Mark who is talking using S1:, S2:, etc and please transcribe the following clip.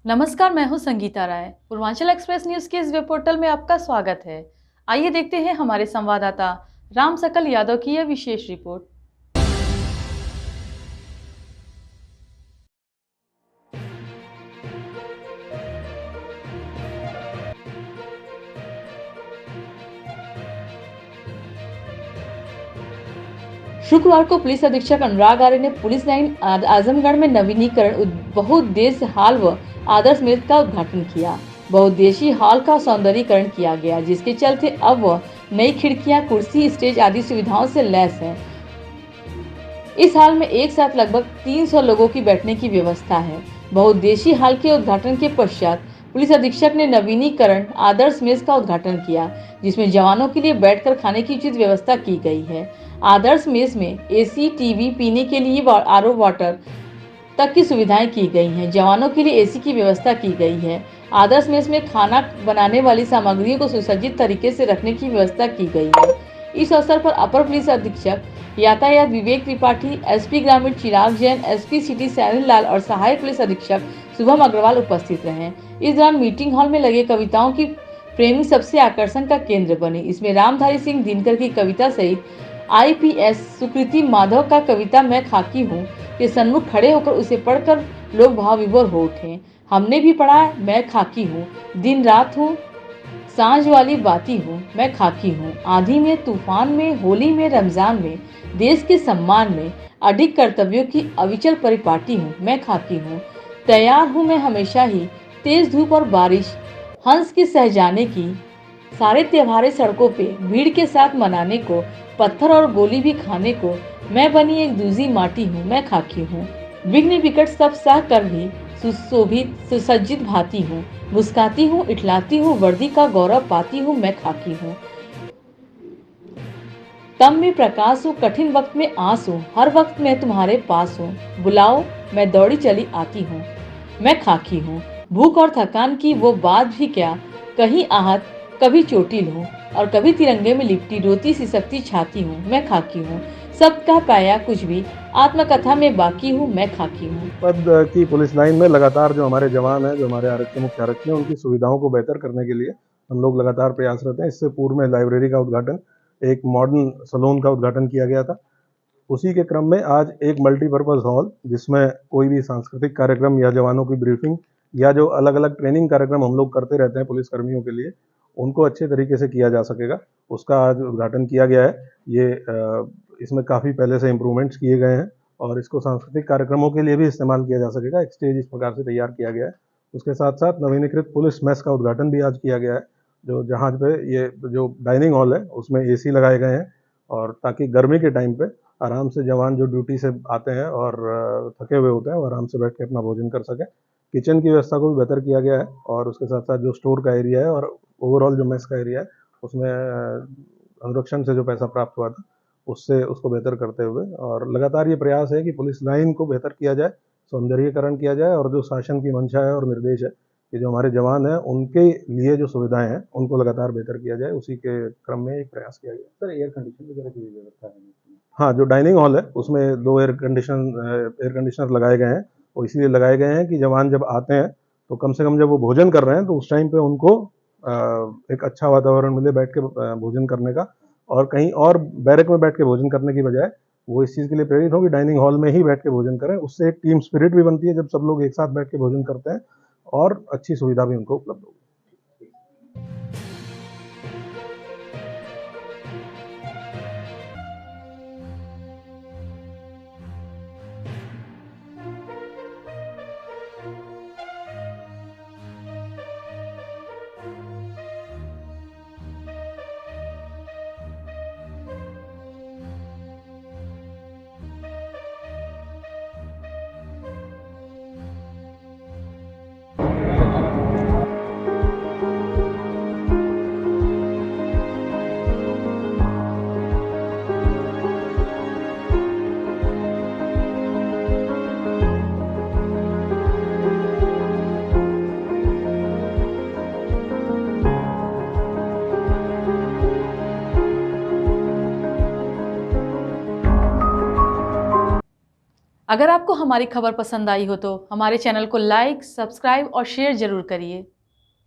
S1: नमस्कार, मैं हूं संगीता राय। पूर्वांचल एक्सप्रेस न्यूज के इस वेब पोर्टल में आपका स्वागत है। आइए देखते हैं हमारे संवाददाता राम सकल यादव की यह विशेष रिपोर्ट। शुक्रवार को पुलिस अधीक्षक अनुराग आर्य ने पुलिस लाइन आजमगढ़ में नवीनीकरण बहुउद्देश्य हॉल व आदर्श मेस का उद्घाटन किया। बहुउद्देशीय हॉल का सौंदर्यीकरण किया गया, जिसके चलते अब वह नई खिड़कियां, कुर्सी, स्टेज आदि सुविधाओं से लैस है। इस हॉल में एक साथ लगभग 300 लोगों की बैठने की व्यवस्था है। बहुउद्देशीय हॉल के उद्घाटन के पश्चात पुलिस अधीक्षक ने नवीनीकरण आदर्श मेस का उद्घाटन किया, जिसमें जवानों के लिए बैठकर खाने की उचित व्यवस्था की गई है। आदर्श मेस में एसी, टीवी, पीने के लिए आरओ वाटर तक की सुविधाएं की गई हैं। जवानों के लिए एसी की व्यवस्था की गई है। आदर्श मेस में खाना बनाने वाली सामग्रियों को सुसज्जित तरीके से रखने की व्यवस्था की गई है। इस अवसर पर अपर पुलिस अधीक्षक यातायात विवेक त्रिपाठी, एसपी ग्रामीण चिराग जैन, एसपी सिटी सैनिल लाल और सहायक पुलिस अधीक्षक शुभम अग्रवाल उपस्थित रहे। इस दौरान मीटिंग हॉल में लगे कविताओं की फ्रेमिंग सबसे आकर्षण का केंद्र बनी। इसमें रामधारी सिंह दिनकर की कविता सहित आईपीएस सुकृति माधव का कविता मैं खाकी हूँ के सन्मुख खड़े होकर उसे पढ़कर लोग भाव विभोर हो उठे। हमने भी पढ़ा, मैं खाकी हूँ, दिन रात हूँ, सांझ वाली बाती हूँ, मैं खाकी हूँ, आंधी में, तूफान में, होली में, रमजान में, देश के सम्मान में, अडिग कर्तव्यों की अविचल परिपाटी हूँ, मैं खाकी हूँ। तैयार हूँ मैं हमेशा ही, तेज धूप और बारिश, हंस के सह जाने की, सारे त्योहारें सड़कों पे भीड़ के साथ मनाने को, पत्थर और गोली भी खाने को, मैं बनी एक दूजी माटी हूँ, मैं खाकी हूँ। विघ्न विकट सब सह कर भी सुशोभित सुसज्जित भाती हूँ, मुस्काती हूँ, इठलाती हूँ, वर्दी का गौरव पाती हूँ, मैं खाकी हूँ। तब में प्रकाश हूँ, कठिन वक्त में आस हूँ, हर वक्त मैं तुम्हारे पास हूँ, बुलाओ मैं दौड़ी चली आती हूँ, मैं खाकी हूँ। भूख और थकान की वो बात भी क्या, कहीं आहत, कभी चोटिल हूँ और कभी तिरंगे में लिपटी रोती सी सकती छाती हूँ, मैं खाकी हूँ। सब कह पाया कुछ भी, आत्मकथा में बाकी हूँ, मैं खाकी हूँ।
S2: पद की पुलिस लाइन में लगातार जो हमारे जवान हैं, जो हमारे आरक्षी मुख्य आरक्षी हैं, उनकी सुविधाओं को बेहतर करने के लिए हम लोग लगातार प्रयासरत हैं। इससे पूर्व में लाइब्रेरी का उद्घाटन, एक मॉडर्न सैलून का उद्घाटन किया गया था। उसी के क्रम में आज एक मल्टीपर्पज़ हॉल, जिसमें कोई भी सांस्कृतिक कार्यक्रम या जवानों की ब्रीफिंग या जो अलग-अलग ट्रेनिंग कार्यक्रम हम लोग करते रहते हैं पुलिस कर्मियों के लिए, उनको अच्छे तरीके से किया जा सकेगा, उसका आज उद्घाटन किया गया है। ये इसमें काफ़ी पहले से इम्प्रूवमेंट्स किए गए हैं और इसको सांस्कृतिक कार्यक्रमों के लिए भी इस्तेमाल किया जा सकेगा। एक स्टेज इस प्रकार से तैयार किया गया है। उसके साथ-साथ नवीनीकृत पुलिस मेस का उद्घाटन भी आज किया गया है, जो जहाँ पे ये जो डाइनिंग हॉल है, उसमें एसी लगाए गए हैं और ताकि गर्मी के टाइम पे आराम से जवान जो ड्यूटी से आते हैं और थके हुए होते हैं, वो आराम से बैठ के अपना भोजन कर सकें। किचन की व्यवस्था को भी बेहतर किया गया है और उसके साथ-साथ जो स्टोर का एरिया है और ओवरऑल जो मेस का एरिया है, उसमें अनुरक्षण से जो पैसा प्राप्त हुआ था, उससे उसको बेहतर करते हुए और लगातार ये प्रयास है कि पुलिस लाइन को बेहतर किया जाए, सौंदर्यीकरण किया जाए और जो शासन की मंशा है और निर्देश है कि जो हमारे जवान हैं, उनके लिए जो सुविधाएँ हैं, उनको लगातार बेहतर किया जाए, उसी के क्रम में एक प्रयास किया गया।
S3: सर एयर कंडीशन वगैरह की भी व्यवस्था है इसमें?
S2: हाँ, जो डाइनिंग हॉल है, उसमें 2 एयर कंडीशनर लगाए गए हैं। वो इसलिए लगाए गए हैं कि जवान जब आते हैं, तो कम से कम जब वो भोजन कर रहे हैं, तो उस टाइम पे उनको एक अच्छा वातावरण मिले बैठ के भोजन करने का और कहीं और बैरक में बैठ के भोजन करने की बजाय, वो इस चीज़ के लिए प्रेरित हों कि डाइनिंग हॉल में ही बैठ के भोजन करें। उससे एक टीम स्पिरिट भी बनती है, जब सब लोग एक साथ बैठ के भोजन करते हैं और अच्छी सुविधा भी उनको उपलब्ध होगी।
S1: अगर आपको हमारी खबर पसंद आई हो तो हमारे चैनल को लाइक, सब्सक्राइब और शेयर जरूर करिए।